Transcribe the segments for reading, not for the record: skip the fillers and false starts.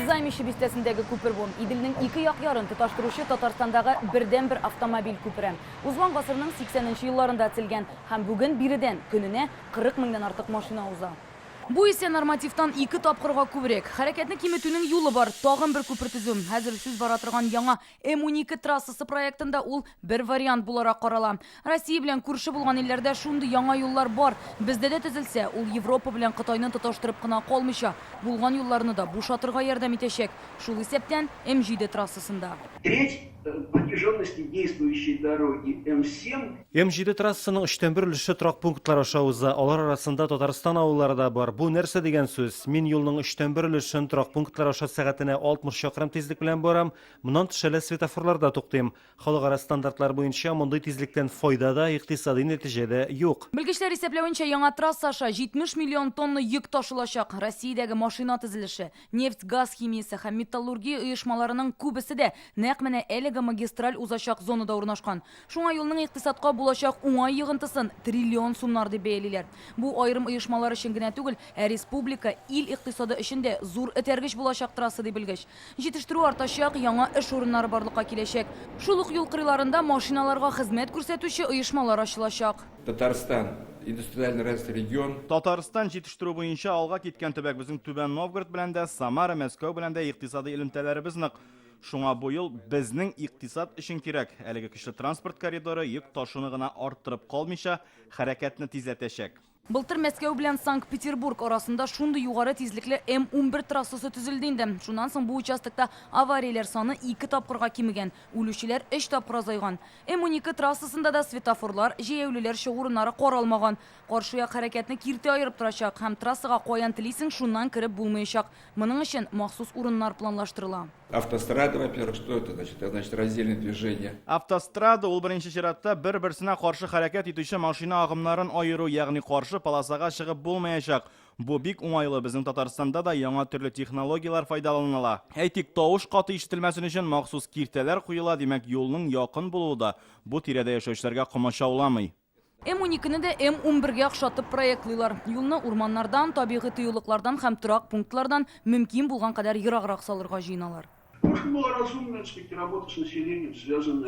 Займище бистәсендәге күпер бу. Иделнең ике як ярын тоташтыручы Татарстандагы бердән-бер автомобиль күпере. Узган гасырның 80нче елларында төзелгән һәм бүген биредән көненә 40 меңнән артык машина уза. Бу исә нормативтан 2 тапкырга күбрәк. Хәрәкәтне киметүнең юлы бар. Тагын бер күпер төзү. Хәзер сүз бара торган яңа М12 трассасы проектында ул бер вариант буларак карала. Россия белән күрше булган илләрдә шундый яңа юллар бар. Бездә дә төзелсә, ул Европа белән Кытайны тоташтырып кына калмыйча, булган юлларны да бушатырга ярдәм итәчәк. Шул исәптән М7 трассасында. Треть протяженности действующей дороги М7. М7 трассының 3/1 өлеше торак пунктлар аша уза. Алар арасында Татарстан авыллары да бар. Бу нәрсә дигән сүз? Мин юлның 3/1 өлешен торак пунктлар аша сәгатенә 60 чакрым тизлек белән барам. Моннан тышелә светофорларда туктыйм. Халыкара стандартлар буенча мондый тизлектән файда да, икътисади нәтиҗәдә юк. Белгечләр исәпләвенчә, яңа трасса аша 70 миллион тонна йөк ташылачак. Россиядәге машина төзелеше, нефть, газ химиясе һәм металлургия оешмаларының күбесе дә нәкъ менә әлеге магистраль узачак зонада урнашкан. Шуңа юлның икътисадка булачак уңай йыгынтысын триллион сумнар дип бәялиләр. Бу айрым оешмалар өчен генә түгел, республика ил икътисады өчен дә зур этәргеч булачак трасса дип белгеч. Җитештерү артачак, яңа эш урыннары барлыкка киләчәк. Шул ук юл кырыйларында машиналарга хезмәт күрсәтүче оешмалар ачылачак. Татарстан индустриальный развитый регион. Татарстан җитештерү буенча алга киткән төбәк безнең Түбән Новгород белән дә, Самара, Мәскәү белән дә икътисади элемтәләребез нык. Шуңа бу ел безнең икътисад өчен кирәк. Әлеге көчле транспорт коридоры йөк ташуны гына арттырып калмыйча, хәрәкәтне тизләтәчәк. Былтыр Мәскәү белән Санкт-Петербург арасында шундый югары тизлекле М11 трассасы төзелде инде. Шуннан соң бу участокта аварияләр саны 2 тапкырга кимегән, үлүчеләр 3 тапкыр азайган. М12 трассасында да светофорлар, җәяүлеләр чыгу урыннары каралмаган. Каршы як хәрәкәтне киртә аерып торачак һәм трассага каян телисең шуннан кирип булмаячак. Моның өчен махсус урыннар планлаштырыла. Автострада, во-первых, что это значит? Это значит раздельное движение. Автострада ул беренче чиратта бер-берсенә каршы хәрәкәт итүче машина агымнарын аеру, ягъни каршы полосага чыгып булмаячак. Бу бик уңайлы. Безнең Татарстанда да яңа төрле технологиялар файдаланыла. Әйтик, тавыш каты ишетелмәсен өчен махсус киртәләр куела, димәк, юлның якын булуы да бу тирәдә яшәүчеләргә комачауламый. М12-не дә М11-гә охшатып проектлыйлар. Юлны урманнардан, табигый тыюлыклардан һәм торак пунктлардан мөмкин булган кадәр ераграк салырга җыйналар.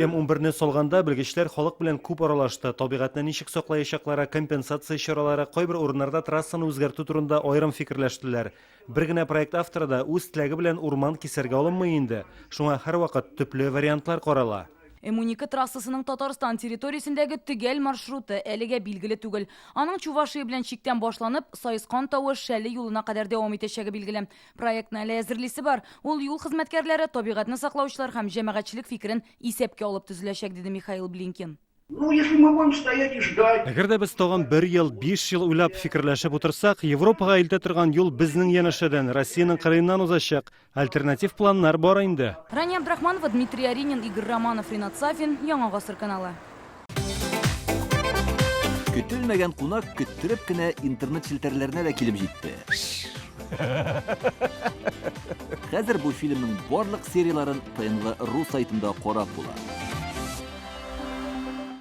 М11-не салганда белгечләр халык белән күп аралашты. Табигатьне ничек саклаячаклары, компенсация чаралары, кайбер урыннарда трассаны үзгәртү турында аерым фикерләштеләр. Бер генә проект авторы да үз теләге белән урман кисәргә алынмый инде. Шуңа һәрвакыт төпле вариантлар карала. М12 трассасының Татарстан территориясендәге төгәл маршруты әлегә билгеле түгел. Аның Чувашия белән чиктән башланып, Сайыскан тавы Шәле юлына кадәр дәвам итәчәге билгеле. Проектны әле әзерлисе бар. Ул юл хезмәткәрләре, табигатьне саклаучылар һәм җәмәгатьчелек фикерен исәпкә алып төзеләчәк, диде Михаил Блинкин. Ну, если мы будем стоять и ждать. Әгәр дә без тагын 1 ел, 5 ел уйлап фикерләшеп утырсак, Европага илтә торган юл безнең янәшәдән, Россиянең кырыеннан узачак. Альтернатив планнар бар инде. Рания Абдрахманова, Дмитрий Аринин, Игорь Романов, Ринат Сафин, Яңа гасыр каналы. Көтелмәгән кунак көттереп кенә интернет челтәрләрдә дә килеп җитте. Хәзер бу фильмның барлык серияларын ТНВ.ру сайтында карап була.